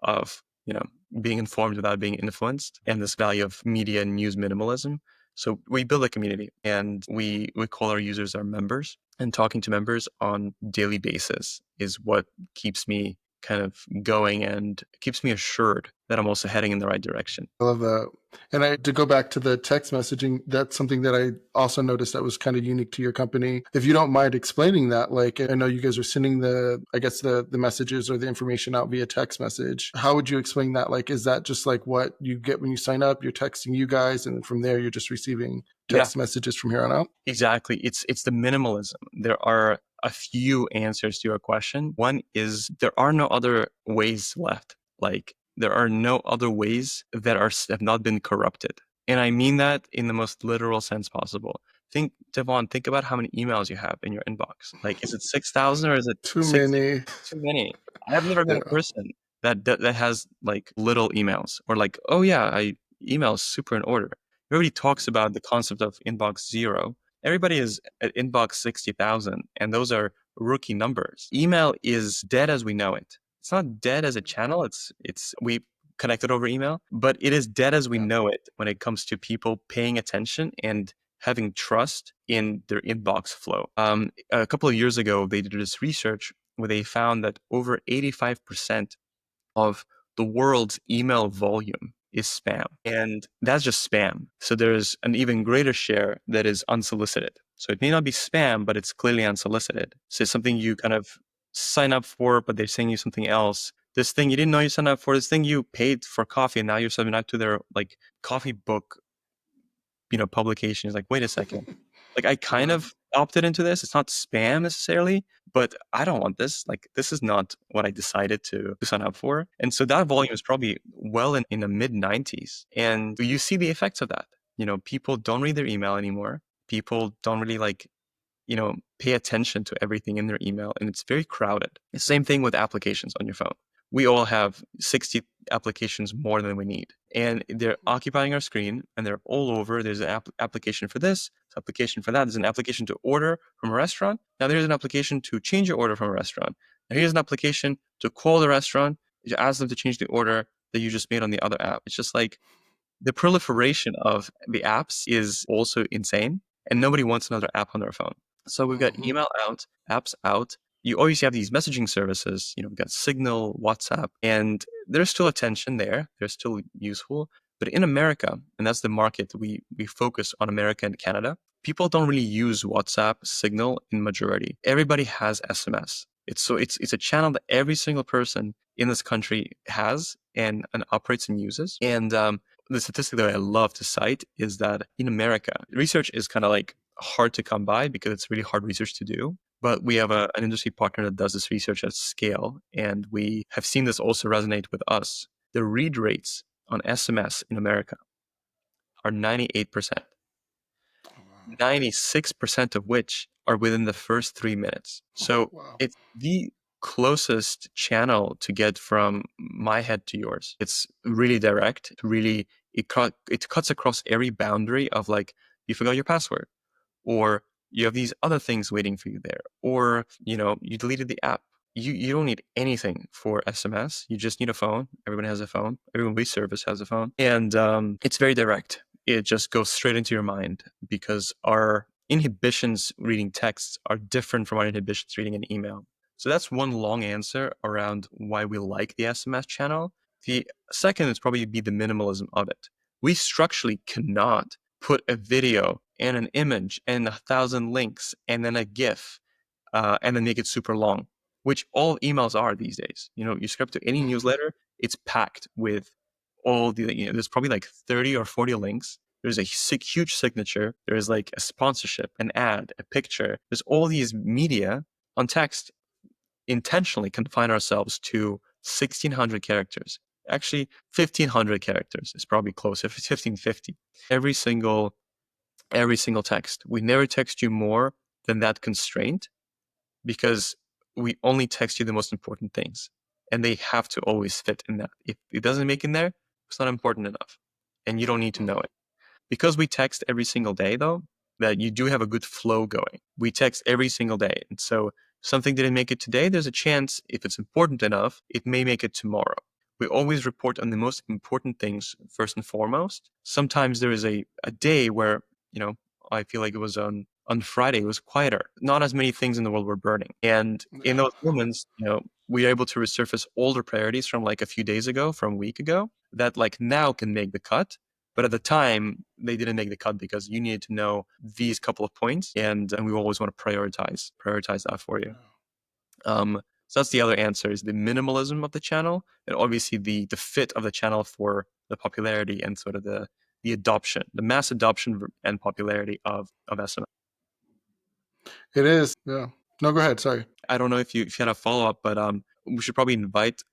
of, being informed without being influenced, and this value of media and news minimalism. So we build a community, and we call our users our members, and talking to members on daily basis is what keeps me kind of going and keeps me assured that I'm also heading in the right direction. I love that. And to go back to the text messaging, that's something that I also noticed that was kind of unique to your company. If you don't mind explaining that, like, I know you guys are sending the messages or the information out via text message. How would you explain that? Like, is that just like what you get when you sign up, you're texting you guys, and then from there you're just receiving text messages from here on out? Exactly. It's the minimalism. There are a few answers to your question. One is there are no other ways left. Like, there are no other ways that have not been corrupted. And I mean that in the most literal sense possible. Devon, think about how many emails you have in your inbox. Like, is it 6,000 or is it Too many? Too many. I have never been a person that has like little emails, or like, oh yeah, email is super in order. Everybody talks about the concept of inbox 0. Everybody is at inbox 60,000, and those are rookie numbers. Email is dead as we know it. It's not dead as a channel. We connected over email, but it is dead as we know it when it comes to people paying attention and having trust in their inbox flow. A couple of years ago, they did this research where they found that over 85% of the world's email volume is spam. And that's just spam. So there's an even greater share that is unsolicited. So it may not be spam, but it's clearly unsolicited. So it's something you kind of sign up for, but they're saying you something else. This thing you didn't know you signed up for, this thing you paid for coffee, and now you're signing up to their like coffee book, publication. Is like, wait a second. Like, I kind of opted into this. It's not spam necessarily, but I don't want this. Like, this is not what I decided to sign up for. And so that volume is probably well in the mid 90s. And you see the effects of that. People don't read their email anymore. People don't really pay attention to everything in their email, and it's very crowded. The same thing with applications on your phone. We all have 60 applications more than we need, and they're occupying our screen, and they're all over. There's an application for this, an application for that. There's an application to order from a restaurant. Now there's an application to change your order from a restaurant. Now here's an application to call the restaurant, to ask them to change the order that you just made on the other app. It's just like the proliferation of the apps is also insane, and nobody wants another app on their phone. So we've got email out, apps out. You always have these messaging services, we've got Signal, WhatsApp, and there's still attention there. They're still useful. But in America, and that's the market, we focus on America and Canada, people don't really use WhatsApp, Signal in majority. Everybody has SMS. It's a channel that every single person in this country has and operates and uses. And the statistic that I love to cite is that in America, research is kind of like hard to come by because it's really hard research to do. But we have an industry partner that does this research at scale, and we have seen this also resonate with us. The read rates on SMS in America are 98%, 96% of which are within the first 3 minutes. So it's the closest channel to get from my head to yours. It's really direct. It cuts across every boundary of like, you forgot your password, or you have these other things waiting for you there, or you deleted the app. You don't need anything for SMS. You just need a phone. Everyone has a phone. Everyone we service has a phone, and it's very direct. It just goes straight into your mind, because our inhibitions reading texts are different from our inhibitions reading an email. So that's one long answer around why we like the SMS channel. The second is probably be the minimalism of it. We structurally cannot put a video and an image and 1,000 links and then a GIF and then make it super long, which all emails are these days. You subscribe to any newsletter, it's packed with all the, there's probably like 30 or 40 links. There's a huge signature. There's like a sponsorship, an ad, a picture. There's all these media on text. Intentionally confine ourselves to 1,600 characters. Actually, 1,500 characters is probably close. If it's 1,550, every single text. We never text you more than that constraint, because we only text you the most important things, and they have to always fit in that. If it doesn't make in there, it's not important enough, and you don't need to know it. Because we text every single day, though, that you do have a good flow going. We text every single day, and so something didn't make it today, there's a chance, if it's important enough, it may make it tomorrow. We always report on the most important things first and foremost. Sometimes there is a day where, I feel like it was on Friday, it was quieter. Not as many things in the world were burning. And in those moments, we are able to resurface older priorities from like a few days ago, from a week ago, that like now can make the cut. But at the time, they didn't make the cut because you needed to know these couple of points, and we always want to prioritize that for you. So that's the other answer, is the minimalism of the channel, and obviously the fit of the channel for the popularity and sort of the adoption, the mass adoption and popularity of SMS. It is, yeah. No, go ahead. Sorry. I don't know if you had a follow-up, but we should probably invite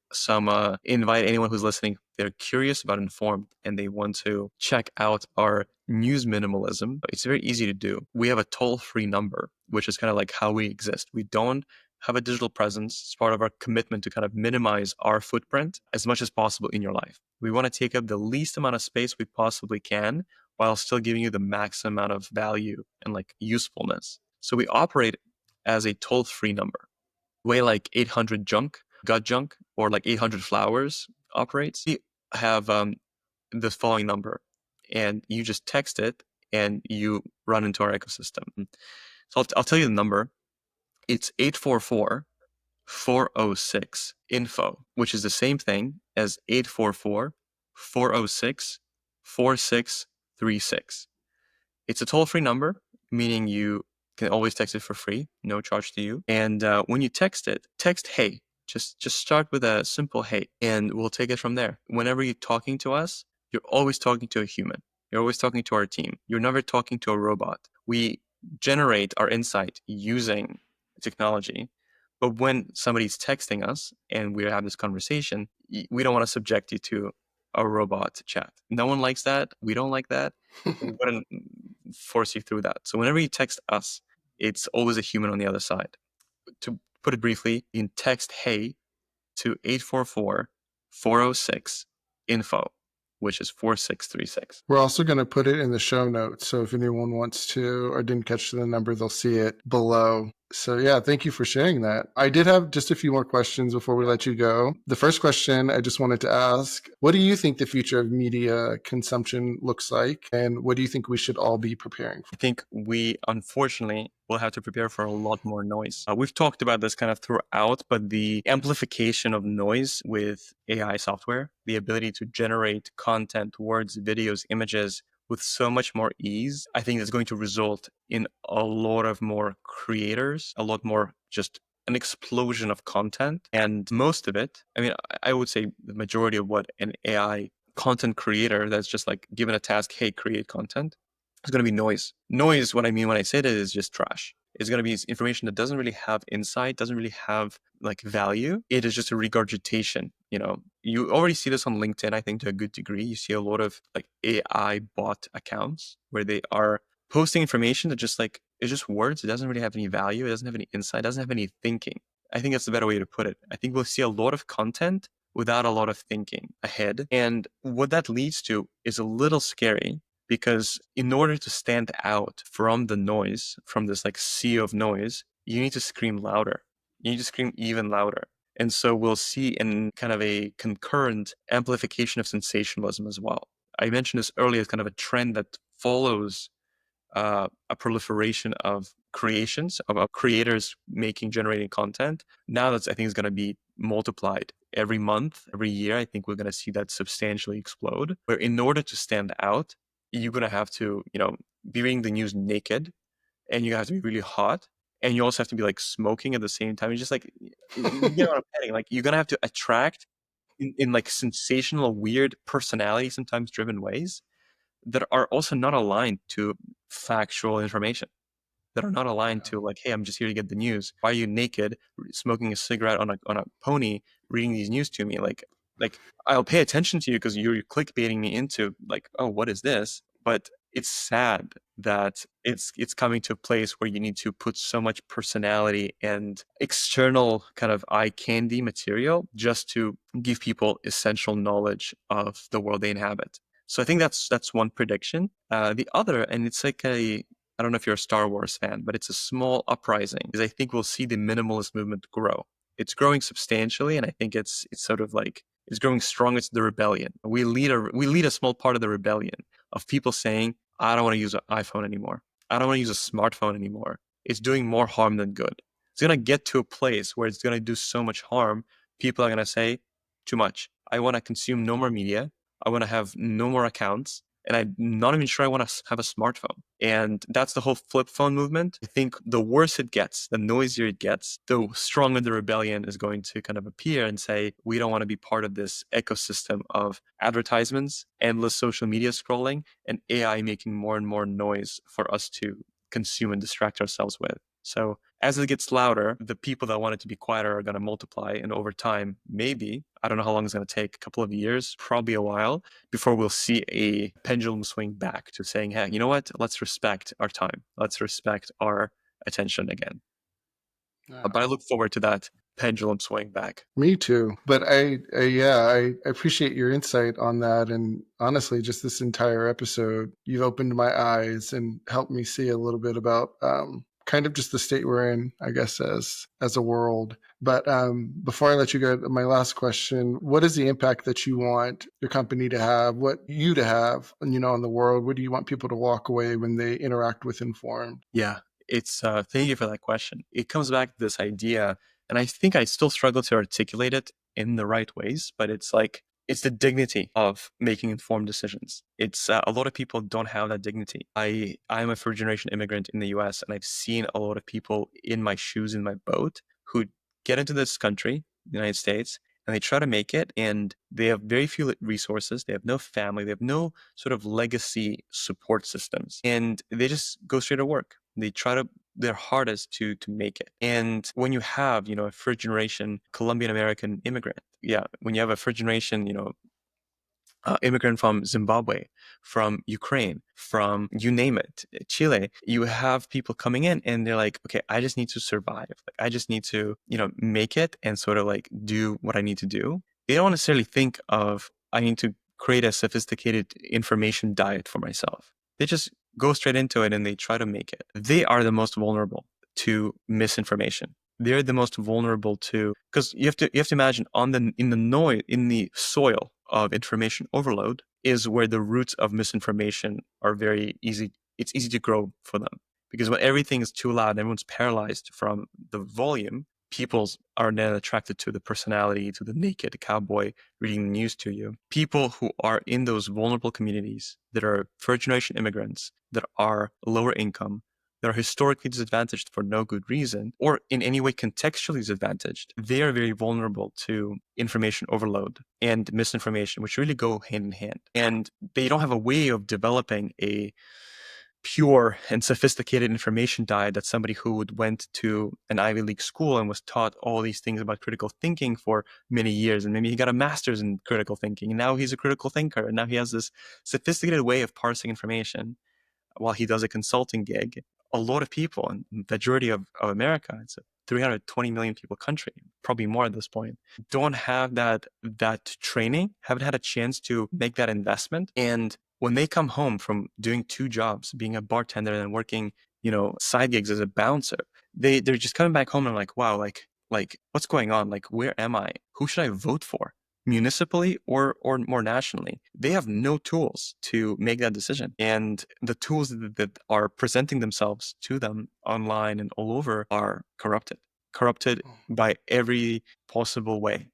anyone who's listening. They're curious about Informed and they want to check out our news minimalism. It's very easy to do. We have a toll-free number, which is kind of like how we exist. We don't have a digital presence. It's part of our commitment to kind of minimize our footprint as much as possible in your life. We want to take up the least amount of space we possibly can while still giving you the maximum amount of value and like usefulness. So we operate as a toll-free number, way like 800 gut junk, or like 800 flowers operates. We have the following number, and you just text it and you run into our ecosystem. So I'll tell you the number. It's 844-406-INFO, which is the same thing as 844-406-4636. It's a toll-free number, meaning you can always text it for free, no charge to you. And when you text it, text hey. Just start with a simple hey, and we'll take it from there. Whenever you're talking to us, you're always talking to a human. You're always talking to our team. You're never talking to a robot. We generate our insight using technology. But when somebody's texting us and we have this conversation, we don't want to subject you to a robot chat. No one likes that. We don't like that. We wouldn't force you through that. So whenever you text us, it's always a human on the other side. To put it briefly, you can text hey to 844-406-INFO, which is 4636. We're also going to put it in the show notes. So if anyone wants to or didn't catch the number, they'll see it below. So yeah, thank you for sharing that. I did have just a few more questions before we let you go. The first question I just wanted to ask, what do you think the future of media consumption looks like? And what do you think we should all be preparing for? I think we, unfortunately, will have to prepare for a lot more noise. We've talked about this kind of throughout, but the amplification of noise with AI software, the ability to generate content, words, videos, images with so much more ease, I think is going to result in a lot of more creators, a lot more just an explosion of content. And most of it, I would say the majority of what an AI content creator that's just like given a task, hey, create content, It's going to be noise. Noise, what I mean when I say that, is just trash. It's going to be information that doesn't really have insight, doesn't really have like value. It is just a regurgitation. You already see this on LinkedIn, I think, to a good degree. You see a lot of like AI bot accounts where they are posting information that just like, it's just words. It doesn't really have any value. It doesn't have any insight. It doesn't have any thinking. I think that's the better way to put it. I think we'll see a lot of content without a lot of thinking ahead. And what that leads to is a little scary, because in order to stand out from the noise, from this like sea of noise, you need to scream louder. You need to scream even louder. And so we'll see in kind of a concurrent amplification of sensationalism as well. I mentioned this earlier as kind of a trend that follows a proliferation of creations, of creators generating content. Now that's, I think, is going to be multiplied every month, every year. I think we're going to see that substantially explode, where in order to stand out, you're going to have to, be reading the news naked, and you have to be really hot, and you also have to be like smoking at the same time. It's just like, you know what I'm saying? Like, you're going to have to attract in like sensational, weird personality, sometimes driven ways that are also not aligned to factual information, that are not aligned to like, hey, I'm just here to get the news. Why are you naked, smoking a cigarette on a pony, reading these news to me? Like I'll pay attention to you because you're clickbaiting me into like, oh, what is this? But it's sad that it's coming to a place where you need to put so much personality and external kind of eye candy material just to give people essential knowledge of the world they inhabit. So I think that's one prediction. The other, and it's like I don't know if you're a Star Wars fan, but it's a small uprising, is I think we'll see the minimalist movement grow. It's growing substantially, and I think it's sort of like, it's growing strong. It's the rebellion. We lead a small part of the rebellion of people saying, I don't want to use an iPhone anymore. I don't want to use a smartphone anymore. It's doing more harm than good. It's going to get to a place where it's going to do so much harm. People are going to say, too much. I want to consume no more media. I want to have no more accounts. And I'm not even sure I want to have a smartphone. And that's the whole flip phone movement. I think the worse it gets, the noisier it gets, the stronger the rebellion is going to kind of appear and say, we don't want to be part of this ecosystem of advertisements, endless social media scrolling, and AI making more and more noise for us to consume and distract ourselves with. So as it gets louder, the people that want it to be quieter are going to multiply. And over time, maybe, I don't know how long it's going to take, a couple of years, probably a while, before we'll see a pendulum swing back to saying, hey, you know what? Let's respect our time. Let's respect our attention again. But I look forward to that pendulum swing back. Me too. But I appreciate your insight on that. And honestly, just this entire episode, you've opened my eyes and helped me see a little bit about kind of just the state we're in, I guess, as a world. But before I let you go, my last question, what is the impact that you want your company to have, what you to have, in the world? What do you want people to walk away when they interact with Informed? Yeah, it's thank you for that question. It comes back to this idea, and I think I still struggle to articulate it in the right ways, but it's the dignity of making informed decisions. It's a lot of people don't have that dignity. I'm a first generation immigrant in the US, and I've seen a lot of people in my shoes, in my boat, who get into this country, the United States, and they try to make it, and they have very few resources. They have no family. They have no sort of legacy support systems, and they just go straight to work. They try their hardest to make it. And when you have, a first generation Colombian American immigrant, when you have a first generation, immigrant from Zimbabwe, from Ukraine, from you name it, Chile, you have people coming in and they're like, okay, I just need to survive. Like, I just need to, make it and sort of like do what I need to do. They don't necessarily think of, I need to create a sophisticated information diet for myself. They just go straight into it and they try to make it. They are the most vulnerable to misinformation. They're the most vulnerable to, because you have to imagine in the soil of information overload is where the roots of misinformation are very easy. It's easy to grow for them, because when everything is too loud, everyone's paralyzed from the volume. People are then attracted to the personality, to the naked cowboy reading the news to you. People who are in those vulnerable communities that are first generation immigrants, that are lower income, that are historically disadvantaged for no good reason, or in any way contextually disadvantaged, they are very vulnerable to information overload and misinformation, which really go hand in hand. And they don't have a way of developing a pure and sophisticated information diet that somebody who went to an Ivy League school and was taught all these things about critical thinking for many years, and maybe he got a master's in critical thinking, and now he's a critical thinker, and now he has this sophisticated way of parsing information while he does a consulting gig. A lot of people, and the majority of America, it's a 320 million people country, probably more at this point, don't have that training, haven't had a chance to make that investment. And when they come home from doing 2 jobs, being a bartender and working, side gigs as a bouncer, they're just coming back home and like, wow, like what's going on? Like, where am I? Who should I vote for? Municipally or more nationally? They have no tools to make that decision. And the tools that are presenting themselves to them online and all over are corrupted by every possible way,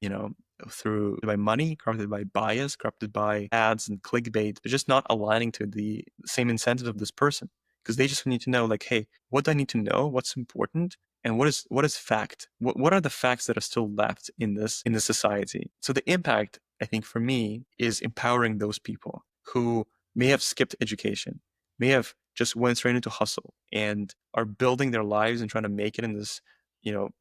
by money, corrupted by bias, corrupted by ads and clickbait. They're just not aligning to the same incentive of this person, because they just need to know, like, hey, what do I need to know? What's important? And what is fact? What are the facts that are still left in this society? So the impact, I think, for me, is empowering those people who may have skipped education, may have just went straight into hustle, and are building their lives and trying to make it in this,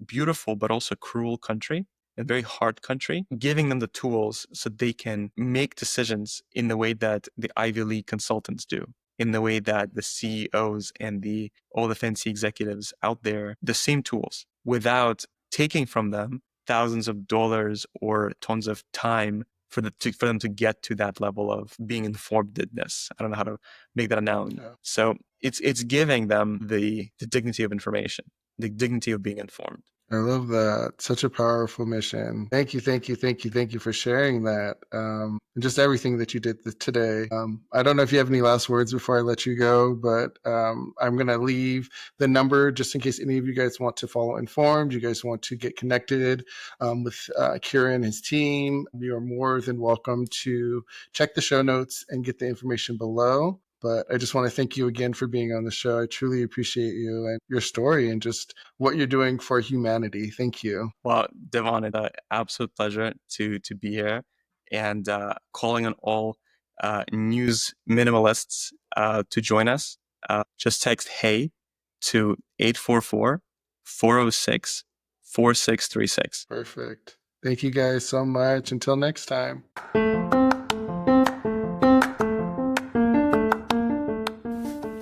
beautiful but also cruel country, a very hard country, giving them the tools so they can make decisions in the way that the Ivy League consultants do, in the way that the CEOs and all the fancy executives out there, the same tools, without taking from them thousands of dollars or tons of time for them to get to that level of being informedness. I don't know how to make that analogy. Yeah. So it's giving them the dignity of information, the dignity of being informed. I love that. Such a powerful mission. Thank you for sharing that. And just everything that you did today. I don't know if you have any last words before I let you go, but I'm going to leave the number just in case any of you guys want to follow Informed, you guys want to get connected with Kieran and his team. You are more than welcome to check the show notes and get the information below. But I just want to thank you again for being on the show. I truly appreciate you and your story and just what you're doing for humanity. Thank you. Well, Devon, it's an absolute pleasure to be here, and calling on all news minimalists to join us. Just text HEY to 844-406-4636. Perfect. Thank you guys so much. Until next time.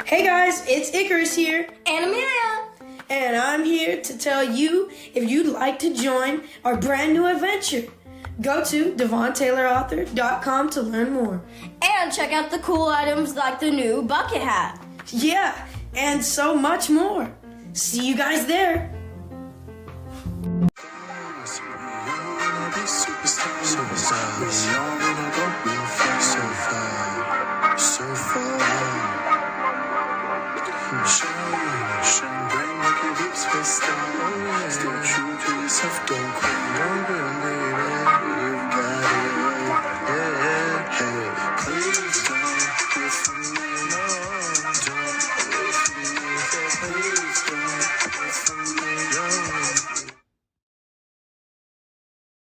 Hey guys, it's Icarus here. And Amelia. And I'm here to tell you if you'd like to join our brand new adventure. Go to DevonTaylorAuthor.com to learn more. And check out the cool items like the new bucket hat. Yeah, and so much more. See you guys there. Shine, bring like a deep space star. Stay true to yourself, don't cry.